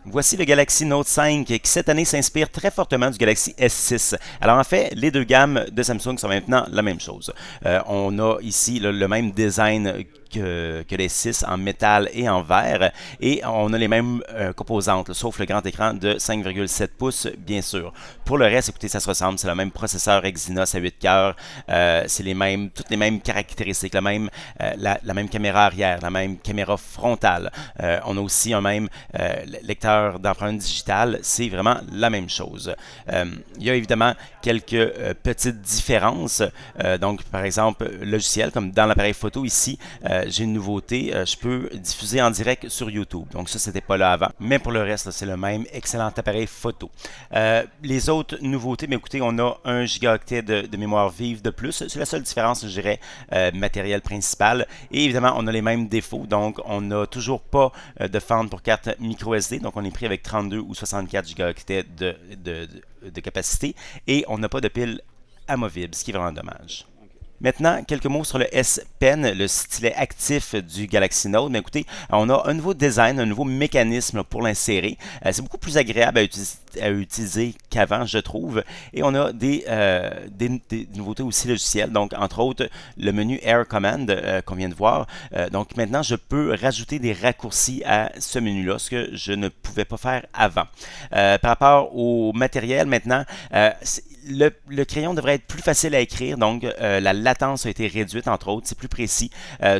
Voici le Galaxy Note 5 qui cette année s'inspire très fortement du Galaxy S6. Alors en fait, les deux gammes de Samsung sont maintenant la même chose. On a ici le même design que les 6 en métal et en verre. Et on a les mêmes composantes, sauf le grand écran de 5,7 pouces, bien sûr. Pour le reste, écoutez, ça se ressemble. C'est le même processeur Exynos à 8 cœurs. C'est toutes les mêmes caractéristiques. La même caméra arrière, la même caméra frontale. On a aussi un même lecteur d'empreintes digitales. C'est vraiment la même chose. Il y a évidemment quelques petites différences. Donc, par exemple, logiciel, comme dans l'appareil photo ici, j'ai une nouveauté, je peux diffuser en direct sur YouTube. Donc ça, c'était pas là avant. Mais pour le reste, c'est le même excellent appareil photo. Les autres nouveautés, mais écoutez, on a 1 gigaoctet de mémoire vive de plus. C'est la seule différence, je dirais, matériel principal. Et évidemment, on a les mêmes défauts. Donc, on n'a toujours pas de fente pour carte micro SD. Donc, on est pris avec 32 ou 64 gigaoctets de capacité. Et on n'a pas de pile amovible, ce qui est vraiment dommage. Maintenant, quelques mots sur le S Pen, le stylet actif du Galaxy Note. Mais écoutez, on a un nouveau design, un nouveau mécanisme pour l'insérer. C'est beaucoup plus agréable à utiliser qu'avant, je trouve. Et on a des nouveautés aussi logicielles. Donc, entre autres, le menu Air Command qu'on vient de voir. Donc, maintenant, je peux rajouter des raccourcis à ce menu-là, ce que je ne pouvais pas faire avant. Par rapport au matériel, maintenant, le crayon devrait être plus facile à écrire. Donc, la latence a été réduite, entre autres, c'est plus précis.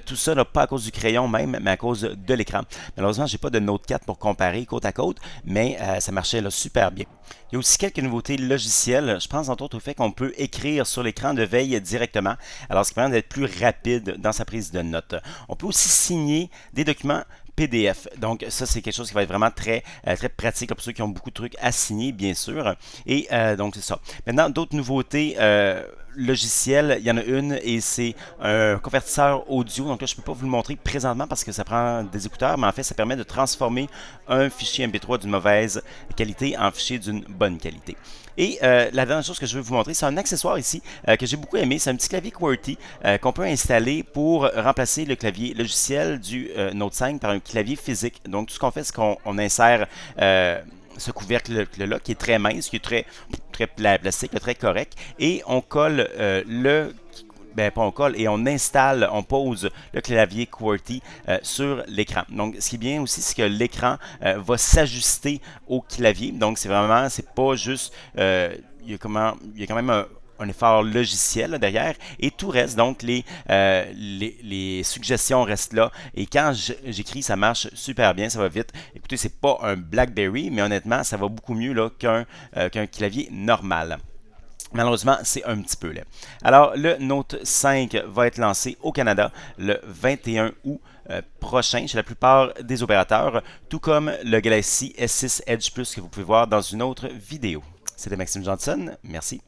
Tout ça, pas à cause du crayon même, mais à cause de l'écran. Malheureusement, j'ai pas de Note 4 pour comparer côte à côte, mais ça marchait là, super bien. Il y a aussi quelques nouveautés logicielles. Je pense entre autres au fait qu'on peut écrire sur l'écran de veille directement, alors ce qui permet d'être plus rapide dans sa prise de notes. On peut aussi signer des documents PDF. Donc, ça, c'est quelque chose qui va être vraiment très pratique pour ceux qui ont beaucoup de trucs à signer, bien sûr. Et donc, c'est ça. Maintenant, d'autres nouveautés logicielles, il y en a une et c'est un convertisseur audio. Donc là, je ne peux pas vous le montrer présentement parce que ça prend des écouteurs, mais en fait, ça permet de transformer un fichier MP3 d'une mauvaise qualité en fichier d'une bonne qualité. Et la dernière chose que je veux vous montrer, c'est un accessoire ici que j'ai beaucoup aimé. C'est un petit clavier QWERTY qu'on peut installer pour remplacer le clavier logiciel du Note 5 par un clavier physique. Donc tout ce qu'on fait, c'est qu'on insère ce couvercle-là qui est très mince, qui est très plastique, très correct, et on colle pas on colle et on installe, on pose le clavier QWERTY sur l'écran. Donc, ce qui est bien aussi, c'est que l'écran va s'ajuster au clavier. Donc, c'est pas juste, il y a quand même un effort logiciel là, derrière et tout reste. Donc, les suggestions restent là. Et quand j'écris, ça marche super bien, ça va vite. Écoutez, c'est pas un BlackBerry, mais honnêtement, ça va beaucoup mieux là, qu'un clavier normal. Malheureusement, c'est un petit peu laid. Alors, le Note 5 va être lancé au Canada le 21 août prochain chez la plupart des opérateurs, tout comme le Galaxy S6 Edge Plus que vous pouvez voir dans une autre vidéo. C'était Maxime Johnson, merci.